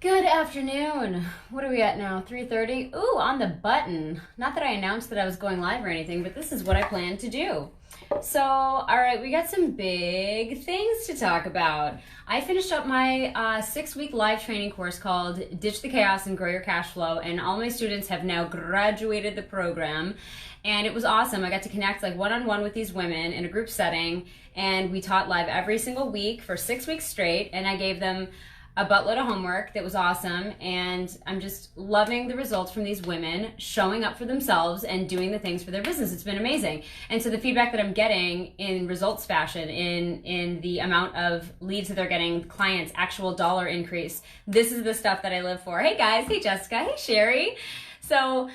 Good afternoon. What are we at now? 3:30? Ooh, on the button. Not that I announced that I was going live or anything, but this is what I plan to do. So, all right, we got some big things to talk about. I finished up my 6-week live training course called Ditch the Chaos and Grow Your Cash Flow, and all my students have now graduated the program. And it was awesome. I got to connect like one-on-one with these women in a group setting, and we taught live every single week for 6 weeks straight, and I gave them a buttload of homework that was awesome, and I'm just loving the results from these women showing up for themselves and doing the things for their business. It's been amazing. And so the feedback that I'm getting in results fashion, in the amount of leads that they're getting, clients, actual dollar increase, this is the stuff that I live for. Hey guys, hey Jessica, hey Sherry. So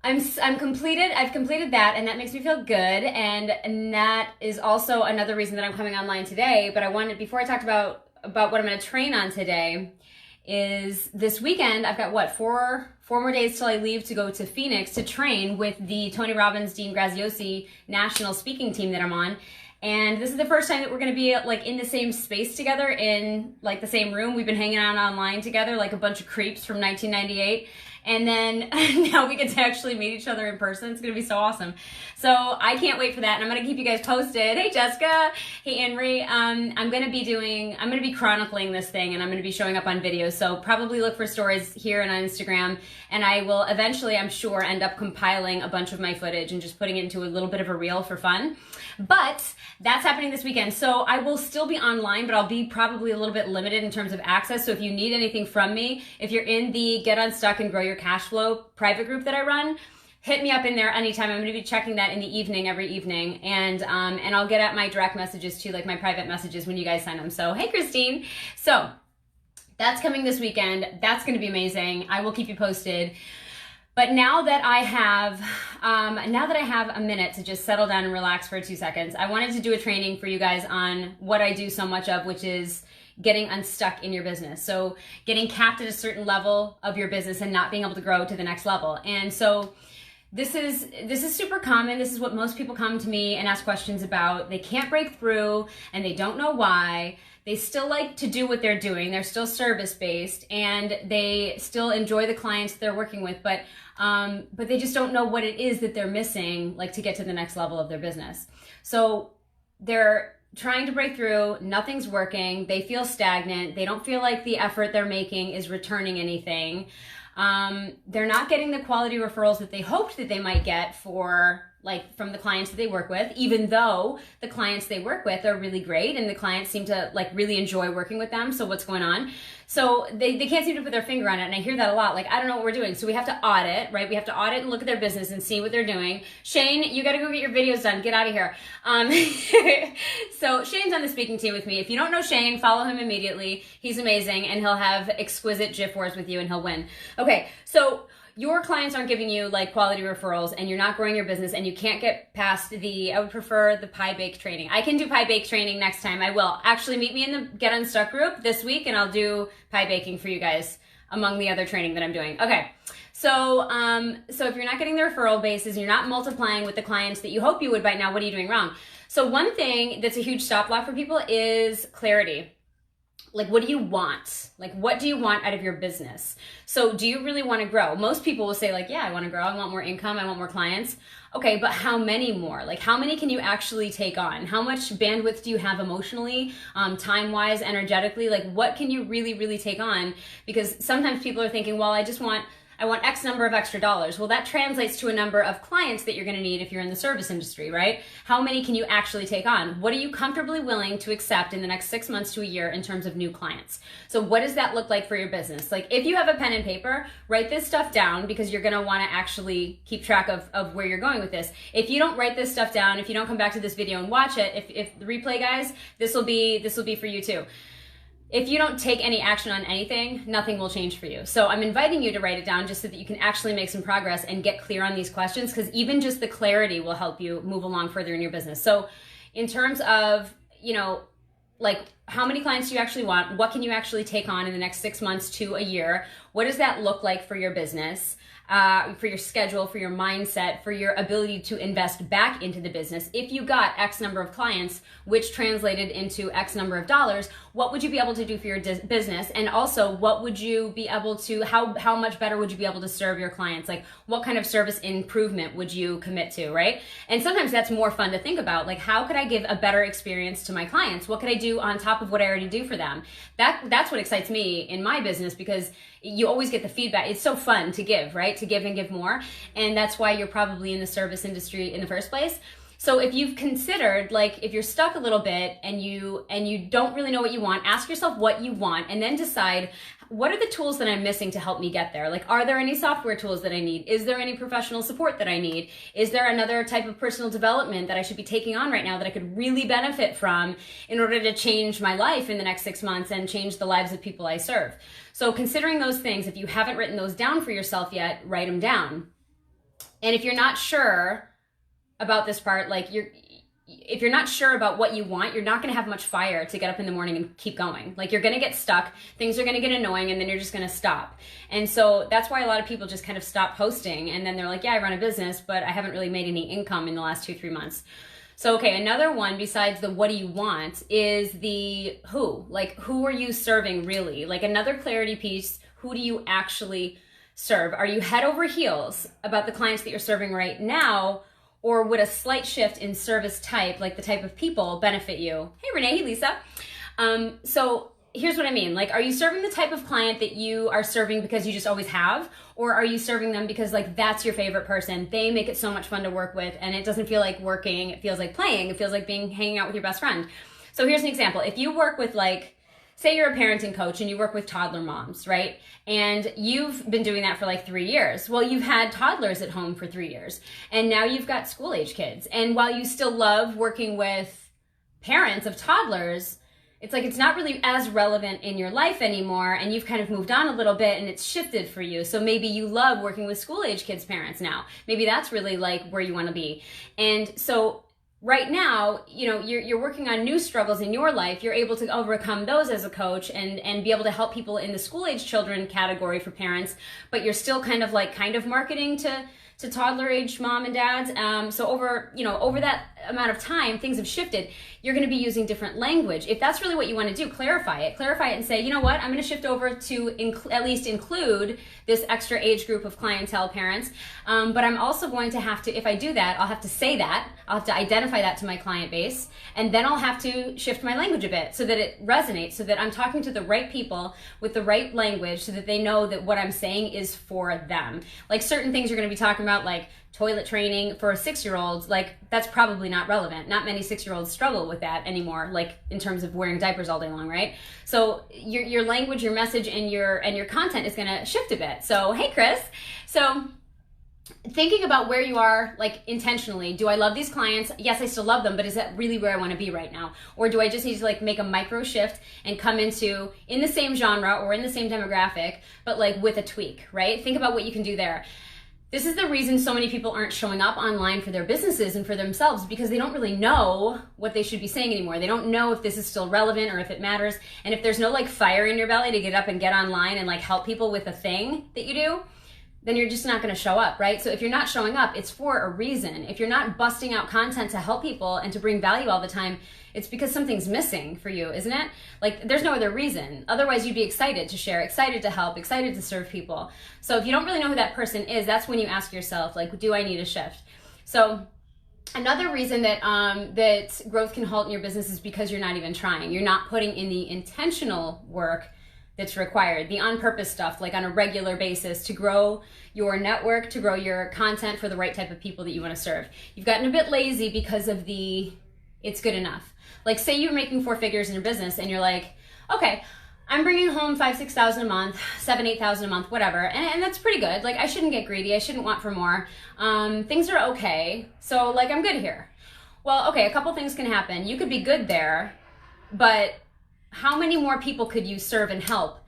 I'm completed. I've completed that, and that makes me feel good. And that is also another reason that I'm coming online today. But I wanted, before I talked about what I'm going to train on today, is this weekend I've got four more days till I leave to go to Phoenix to train with the Tony Robbins, Dean Graziosi national speaking team that I'm on. And this is the first time that we're going to be like in the same space together, in like the same room. We've been hanging out online together like a bunch of creeps from 1998. And then now we get to actually meet each other in person. It's going to be so awesome. So I can't wait for that. And I'm going to keep you guys posted. Hey, Jessica. Hey, Anne-Marie. I'm going to be chronicling this thing, and I'm going to be showing up on videos. So probably look for stories here and on Instagram. And I will eventually, I'm sure, end up compiling a bunch of my footage and just putting it into a little bit of a reel for fun. But that's happening this weekend. So I will still be online, but I'll be probably a little bit limited in terms of access. So if you need anything from me, if you're in the Get Unstuck and Grow Your Cash Flow private group that I run, hit me up in there anytime. I'm going to be checking that in the evening, every evening. And I'll get at my direct messages too, like my private messages when you guys send them. So, hey, Christine. So that's coming this weekend. That's going to be amazing. I will keep you posted. But now that I have a minute to just settle down and relax for 2 seconds, I wanted to do a training for you guys on what I do so much of, which is getting unstuck in your business. So getting capped at a certain level of your business and not being able to grow to the next level. And so this is super common. This is what most people come to me and ask questions about. They can't break through and they don't know why. They still like to do what they're doing. They're still service-based and they still enjoy the clients they're working with, but they just don't know what it is that they're missing, like to get to the next level of their business. So they're trying to break through, nothing's working, they feel stagnant, they don't feel like the effort they're making is returning anything. They're not getting the quality referrals that they hoped that they might get from the clients that they work with, even though the clients they work with are really great and the clients seem to like really enjoy working with them. So what's going on? So they can't seem to put their finger on it. And I hear that a lot. Like, I don't know what we're doing. So we have to audit, right? We have to audit and look at their business and see what they're doing. Shane, you got to go get your videos done. Get out of here. So Shane's on the speaking team with me. If you don't know Shane, follow him immediately. He's amazing and he'll have exquisite GIF wars with you and he'll win. Okay. So your clients aren't giving you like quality referrals and you're not growing your business and you can't get past I would prefer the pie bake training. I can do pie bake training next time. I will. Actually, meet me in the Get Unstuck group this week and I'll do pie baking for you guys among the other training that I'm doing. Okay. So if you're not getting the referral basis, you're not multiplying with the clients that you hope you would by now, what are you doing wrong? So one thing that's a huge stop block for people is clarity. Like, what do you want? Like, what do you want out of your business? So do you really want to grow? Most people will say like, yeah, I want to grow. I want more income. I want more clients. Okay, but how many more? Like, how many can you actually take on? How much bandwidth do you have emotionally, time-wise, energetically? Like, what can you really, really take on? Because sometimes people are thinking, well, I want X number of extra dollars. Well, that translates to a number of clients that you're going to need if you're in the service industry, right? How many can you actually take on? What are you comfortably willing to accept in the next 6 months to a year in terms of new clients? So what does that look like for your business? Like, if you have a pen and paper, write this stuff down because you're going to want to actually keep track of where you're going with this. If you don't write this stuff down, if you don't come back to this video and watch it, if the replay guys, this will be for you too. If you don't take any action on anything, nothing will change for you. So I'm inviting you to write it down just so that you can actually make some progress and get clear on these questions, because even just the clarity will help you move along further in your business. So in terms of, like, how many clients do you actually want? What can you actually take on in the next 6 months to a year? What does that look like for your business? for your schedule, for your mindset, for your ability to invest back into the business. If you got X number of clients, which translated into X number of dollars, what would you be able to do for your business? And also, what would you be able to, how much better would you be able to serve your clients? Like, what kind of service improvement would you commit to, right? And sometimes that's more fun to think about. Like, how could I give a better experience to my clients? What could I do on top of what I already do for them? That's what excites me in my business, because you always get the feedback. It's so fun to give, right? To give and give more. And that's why you're probably in the service industry in the first place. So if you've considered, like, if you're stuck a little bit and you don't really know what you want, ask yourself what you want and then decide, what are the tools that I'm missing to help me get there? Like, are there any software tools that I need? Is there any professional support that I need? Is there another type of personal development that I should be taking on right now that I could really benefit from in order to change my life in the next 6 months and change the lives of people I serve? So considering those things, if you haven't written those down for yourself yet, write them down. And if you're not sure about this part, like, if you're not sure about what you want, you're not going to have much fire to get up in the morning and keep going. Like, you're going to get stuck, things are going to get annoying, and then you're just going to stop. And so that's why a lot of people just kind of stop posting, and then they're like, yeah, I run a business, but I haven't really made any income in the last 2-3 months. So, okay, another one besides the what do you want is the who. Like, who are you serving really? Like, another clarity piece, who do you actually serve? Are you head over heels about the clients that you're serving right now? Or would a slight shift in service type, like the type of people, benefit you? Hey, Renee, hey, Lisa. So here's what I mean. Like, are you serving the type of client that you are serving because you just always have? Or are you serving them because, like, that's your favorite person? They make it so much fun to work with, and it doesn't feel like working. It feels like playing. It feels like hanging out with your best friend. So here's an example. If you work with, like, say you're a parenting coach and you work with toddler moms, right? And you've been doing that for like 3 years. Well, you've had toddlers at home for 3 years, and now you've got school age kids. And while you still love working with parents of toddlers, it's like, it's not really as relevant in your life anymore, and you've kind of moved on a little bit and it's shifted for you. So maybe you love working with school age kids parents now. Maybe that's really like where you want to be. And so right now, you know, you're working on new struggles in your life. You're able to overcome those as a coach and be able to help people in the school age children category for parents, but you're still kind of marketing to toddler age mom and dads. So over that amount of time, things have shifted. You're going to be using different language. If that's really what you want to do, clarify it and say, you know what, I'm going to shift over to at least include this extra age group of clientele parents. But I'm also going to have to, if I do that, I'll have to say that, I'll have to identify that to my client base, and then I'll have to shift my language a bit so that it resonates, so that I'm talking to the right people with the right language, so that they know that what I'm saying is for them. Like, certain things you're going to be talking about, like toilet training for 6-year-olds, like, that's probably not relevant. Not many 6-year-olds struggle with that anymore, like in terms of wearing diapers all day long, right? So your language, your message, and your content is going to shift a bit. So, hey, Chris. So thinking about where you are, like, intentionally, do I love these clients? Yes, I still love them, but is that really where I want to be right now? Or do I just need to, like, make a micro shift and come in the same genre or in the same demographic, but like with a tweak, right? Think about what you can do there. This is the reason so many people aren't showing up online for their businesses and for themselves, because they don't really know what they should be saying anymore. They don't know if this is still relevant or if it matters. And if there's no, like, fire in your belly to get up and get online and, like, help people with a thing that you do, then you're just not going to show up, right? So if you're not showing up, it's for a reason. If you're not busting out content to help people and to bring value all the time, it's because something's missing for you, isn't it? Like, there's no other reason. Otherwise, you'd be excited to share, excited to help, excited to serve people. So if you don't really know who that person is, that's when you ask yourself, like, do I need a shift? So another reason that that growth can halt in your business is because you're not even trying. You're not putting in the intentional work that's required, the on-purpose stuff, like on a regular basis, to grow your network, to grow your content for the right type of people that you want to serve. You've gotten a bit lazy because of it's good enough. Like, say you're making 4 figures in your business and you're like, okay, I'm bringing home $5,000-$6,000 a month, $7,000-$8,000 a month, whatever. And that's pretty good. Like, I shouldn't get greedy. I shouldn't want for more. Things are okay. So, like, I'm good here. Well, okay, a couple things can happen. You could be good there, but how many more people could you serve and help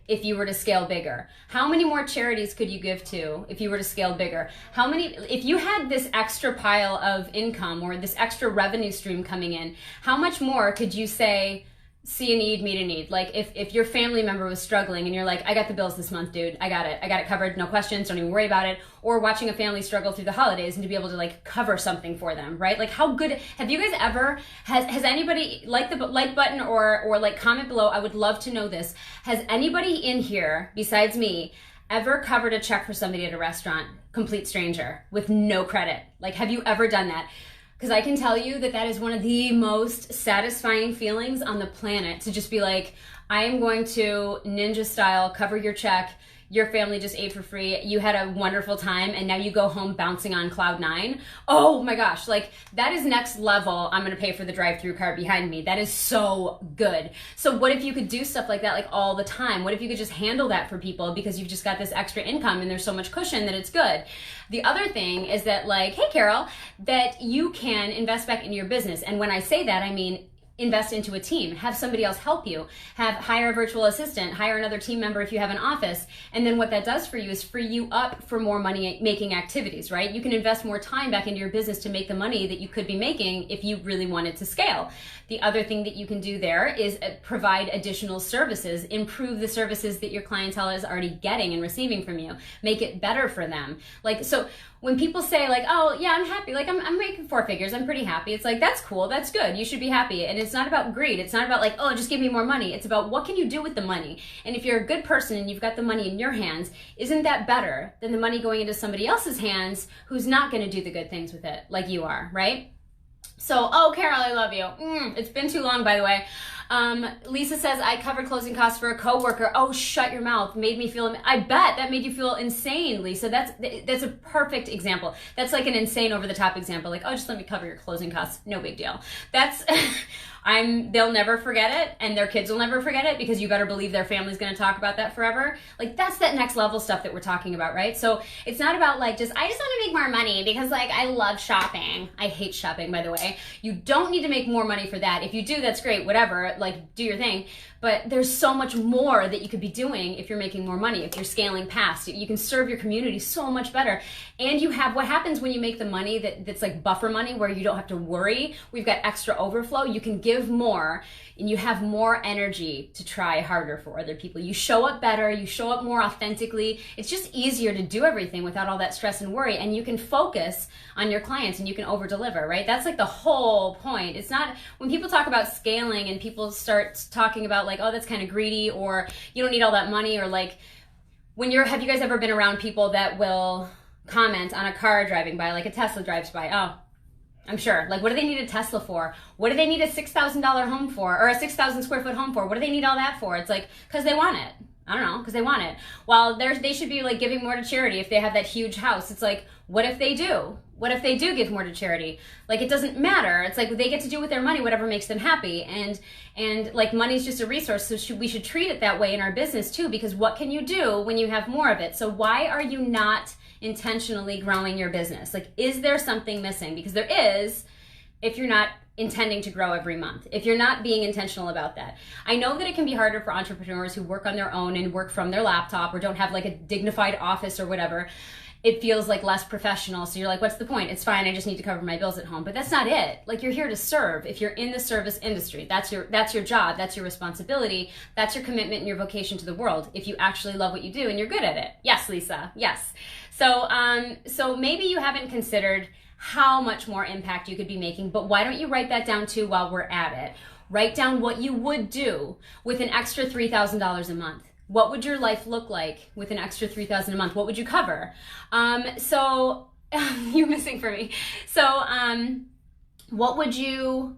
if you were to scale bigger? How many more charities could you give to if you were to scale bigger? If you had this extra pile of income or this extra revenue stream coming in, how much more could you say, see a need, meet a need. Like if your family member was struggling and you're like, I got the bills this month, dude. I got it covered. No questions. Don't even worry about it. Or watching a family struggle through the holidays and to be able to like cover something for them, right? Like how good, have you guys ever, has anybody, like the like button or like comment below, I would love to know this. Has anybody in here besides me ever covered a check for somebody at a restaurant, complete stranger, with no credit? Like, have you ever done that? Because I can tell you that that is one of the most satisfying feelings on the planet, to just be like, I am going to ninja style cover your check. Your family just ate for free. You had a wonderful time and now you go home bouncing on cloud 9. Oh my gosh, like that is next level. I'm gonna pay for the drive-through cart behind me. That is so good. So what if you could do stuff like that like all the time? What if you could just handle that for people because you've just got this extra income and there's so much cushion that it's good? The other thing is that, like, hey Carol, that you can invest back into your business. And when I say that, I mean invest into a team, have somebody else help you, hire a virtual assistant, hire another team member if you have an office. And then what that does for you is free you up for more money making activities, right? You can invest more time back into your business to make the money that you could be making if you really wanted to scale. The other thing that you can do there is provide additional services, improve the services that your clientele is already getting and receiving from you, make it better for them. Like, so when people say like, oh yeah, I'm happy, like I'm making 4 figures, I'm pretty happy. It's like, that's cool, that's good, you should be happy. And it's not about greed. It's not about like, oh, just give me more money. It's about what can you do with the money? And if you're a good person and you've got the money in your hands, isn't that better than the money going into somebody else's hands who's not gonna do the good things with it like you are, right? So, oh, Carol, I love you. It's been too long, by the way. Lisa says, I covered closing costs for a coworker. Oh, shut your mouth. Made me feel, I bet that made you feel insane, Lisa. That's a perfect example. That's like an insane over the top example. Like, oh, just let me cover your closing costs. No big deal. That's, they'll never forget it, and their kids will never forget it, because you better believe their family's going to talk about that forever. Like, that's that next level stuff that we're talking about, right? So it's not about like I just want to make more money because like I love shopping. I hate shopping, by the way. You don't need to make more money for that. If you do, that's great, whatever, like do your thing. But there's so much more that you could be doing if you're making more money, if you're scaling past. You can serve your community so much better. And you have, what happens when you make the money that's like buffer money, where you don't have to worry, we've got extra overflow, you can give more, and you have more energy to try harder for other people. You show up better, you show up more authentically. It's just easier to do everything without all that stress and worry, and you can focus on your clients and you can over deliver, right? That's like the whole point. It's not, when people talk about scaling and people start talking about like, oh, that's kind of greedy, or you don't need all that money, or like have you guys ever been around people that will comment on a car driving by, like a Tesla drives by? Oh, I'm sure. Like, what do they need a Tesla for? What do they need a $6,000 home for? Or a 6,000 square foot home for? What do they need all that for? It's like, because they want it. I don't know, because they want it. Well, they should be like giving more to charity if they have that huge house. It's like, what if they do? What if they do give more to charity? Like, it doesn't matter. It's like they get to do with their money whatever makes them happy. And like, money's just a resource, so we should treat it that way in our business too, because what can you do when you have more of it? So why are you not intentionally growing your business? Like, is there something missing? Because there is, if you're not intending to grow every month, if you're not being intentional about that. I know that it can be harder for entrepreneurs who work on their own and work from their laptop, or don't have like a dignified office or whatever. It feels like less professional. So you're like, what's the point? It's fine, I just need to cover my bills at home. But that's not it. Like, you're here to serve. If you're in the service industry, that's your job, that's your responsibility, that's your commitment and your vocation to the world, if you actually love what you do and you're good at it. Yes, Lisa, yes. So maybe you haven't considered how much more impact you could be making, but why don't you write that down too while we're at it? Write down what you would do with an extra $3,000 a month. What would your life look like with an extra $3,000 a month? What would you cover? So you're missing for me. So what would you,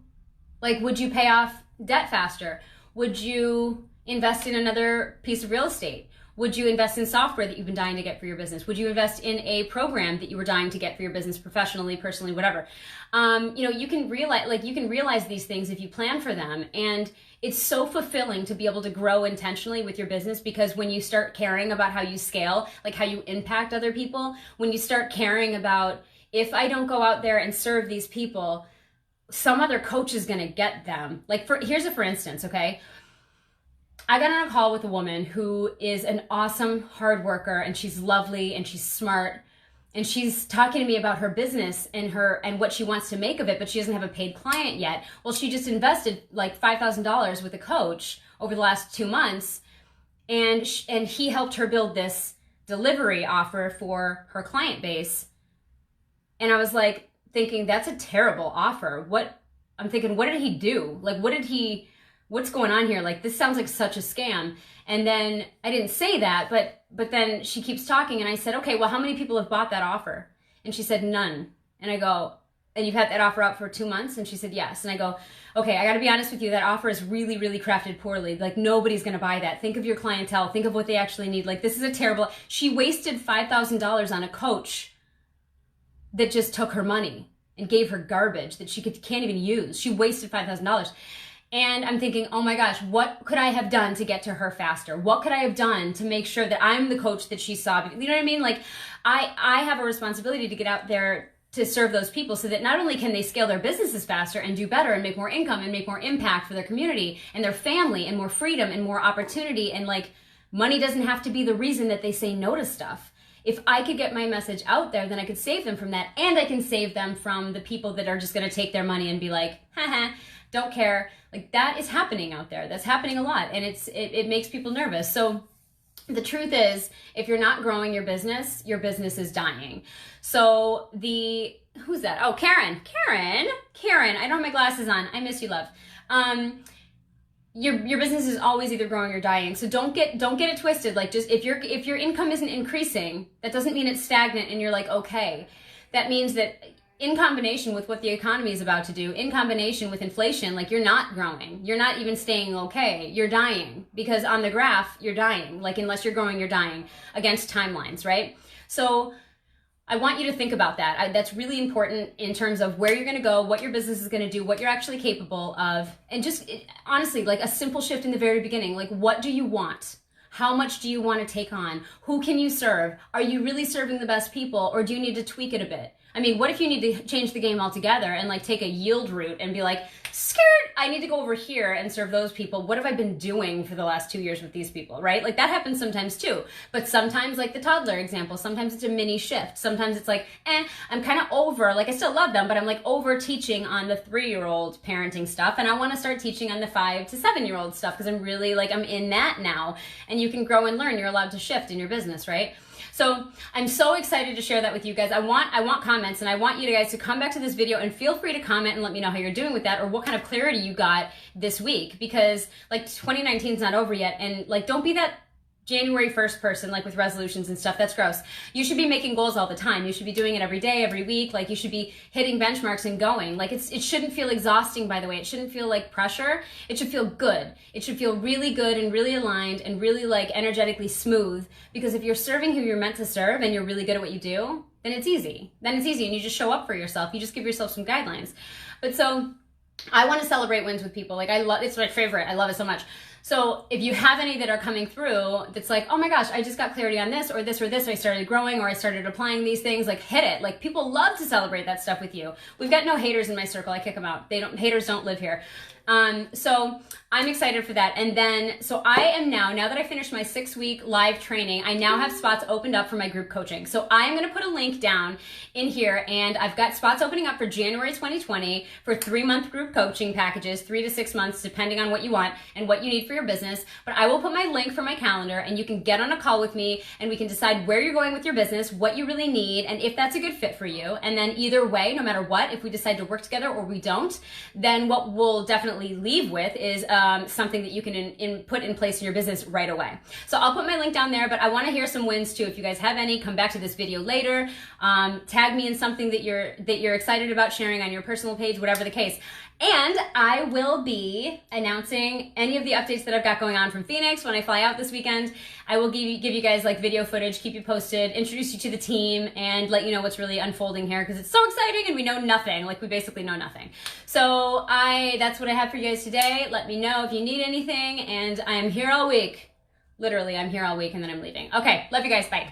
like, would you pay off debt faster? Would you invest in another piece of real estate? Would you invest in software that you've been dying to get for your business? Would you invest in a program that you were dying to get for your business, professionally, personally, whatever? You can realize these things if you plan for them. And it's so fulfilling to be able to grow intentionally with your business, because when you start caring about how you scale, like how you impact other people, when you start caring about, if I don't go out there and serve these people, some other coach is going to get them. Like, here's a for instance, okay? I got on a call with a woman who is an awesome hard worker, and she's lovely and she's smart, and she's talking to me about her business and what she wants to make of it, but she doesn't have a paid client yet. Well, she just invested like $5,000 with a coach over the last 2 months, and he helped her build this delivery offer for her client base. And I was like thinking, that's a terrible offer. I'm thinking, what did he do? Like, what's going on here? Like, this sounds like such a scam. And then I didn't say that, but then she keeps talking, and I said, okay, well, how many people have bought that offer? And she said, none. And I go, and you've had that offer out for 2 months? And she said, yes. And I go, okay, I gotta be honest with you, that offer is really, really crafted poorly. Like, nobody's gonna buy that. Think of your clientele, think of what they actually need. Like, this is a terrible, she wasted $5,000 on a coach that just took her money and gave her garbage that she can't even use. She wasted $5,000. And I'm thinking, oh my gosh, what could I have done to get to her faster? What could I have done to make sure that I'm the coach that she saw? You know what I mean? Like, I have a responsibility to get out there to serve those people so that not only can they scale their businesses faster and do better and make more income and make more impact for their community and their family and more freedom and more opportunity, and like, money doesn't have to be the reason that they say no to stuff. If I could get my message out there, then I could save them from that, and I can save them from the people that are just going to take their money and be like, haha, don't care. Like, that is happening out there. That's happening a lot, and it makes people nervous. So the truth is, if you're not growing your business is dying. So who's that? Oh, Karen, I don't have my glasses on. I miss you, love. Your business is always either growing or dying. So don't get it twisted. Like, just if your income isn't increasing, that doesn't mean it's stagnant and you're like, okay. That means that in combination with what the economy is about to do, in combination with inflation, like, you're not growing. You're not even staying okay. You're dying, because on the graph, you're dying. Like, unless you're growing, you're dying against timelines, right? So I want you to think about that. That's really important in terms of where you're going to go, what your business is going to do, what you're actually capable of, and just honestly, like, a simple shift in the very beginning. Like, what do you want? How much do you want to take on? Who can you serve? Are you really serving the best people, or do you need to tweak it a bit? I mean, what if you need to change the game altogether and like take a yield route and be like, skirt, I need to go over here and serve those people. What have I been doing for the last 2 years with these people, right? Like, that happens sometimes too. But sometimes, like the toddler example, sometimes it's a mini shift. Sometimes it's like, I'm kind of over, like, I still love them, but I'm like over teaching on the 3-year-old parenting stuff. And I want to start teaching on the 5 to 7-year-old stuff, because I'm really like, I'm in that now. And you can grow and learn. You're allowed to shift in your business, right? So I'm so excited to share that with you guys. I want comments, and I want you guys to come back to this video and feel free to comment and let me know how you're doing with that, or what kind of clarity you got this week, because like 2019 is not over yet, and like, don't be that January 1st person, like with resolutions and stuff. That's gross. You should be making goals all the time. You should be doing it every day, every week. Like, you should be hitting benchmarks and going. Like, it shouldn't feel exhausting, by the way. It shouldn't feel like pressure. It should feel good. It should feel really good and really aligned and really like energetically smooth, because if you're serving who you're meant to serve and you're really good at what you do, then it's easy. Then it's easy, and you just show up for yourself. You just give yourself some guidelines. But so I want to celebrate wins with people. Like, it's my favorite. I love it so much. So if you have any that are coming through that's like, oh my gosh, I just got clarity on this or this or this, or I started growing, or I started applying these things, like, hit it. Like, people love to celebrate that stuff with you. We've got no haters in my circle. I kick them out. Haters don't live here. So I'm excited for that. And then, so I am now that I finished my 6-week live training, I now have spots opened up for my group coaching. So I'm going to put a link down in here, and I've got spots opening up for January 2020 for 3-month group coaching packages, 3 to 6 months, depending on what you want and what you need for your business. But I will put my link for my calendar, and you can get on a call with me, and we can decide where you're going with your business, what you really need, and if that's a good fit for you. And then either way, no matter what, if we decide to work together or we don't, then what we'll definitely leave with is something that you can put in place in your business right away. So I'll put my link down there, but I want to hear some wins too. If you guys have any, come back to this video later. Tag me in something that you're excited about sharing on your personal page, whatever the case. And I will be announcing any of the updates that I've got going on from Phoenix when I fly out this weekend. I will give you guys like video footage, keep you posted, introduce you to the team, and let you know what's really unfolding here, because it's so exciting and we know nothing. Like, we basically know nothing. So that's what I have for you guys today. Let me know if you need anything, and I am here all week. Literally, I'm here all week, and then I'm leaving. Okay, love you guys. Bye.